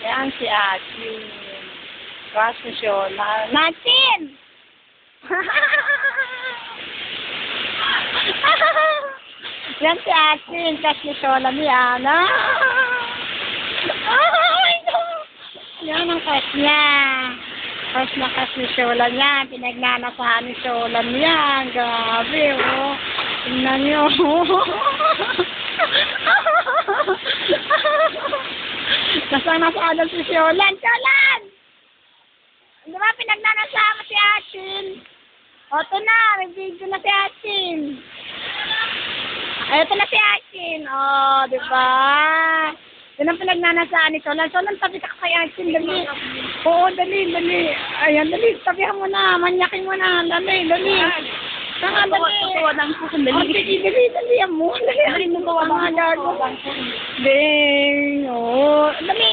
Yan si Akin. Crush ni Shola. Natin! Yan si Akin. Crush ni Shola ni Ana. Yan ang crush niya. Crush na crush ni Shola niya. Pinagnanasahan ni Shola niya. Grabe, oh. Tingnan niyo. Nasang-nasaan si Sholan. Sholan! Di ba pinagnanasama si Atin? O, ito na. May video na si Atin. Ay, ito na si Atin. O, di ba? Yan ang pinagnanasaan ni Sholan. Sholan, tabi ka kay Atin. Dali. Oo, dali, dali. Ayan, dali. Tabihan mo na. Manyakin mo na. Dali, dali. Saka, dali. Tuwa ng puso. Dali. Dali, dali, dali. Dali mo. Dali mo ba? Mga gago. Ding. Oo. Dali.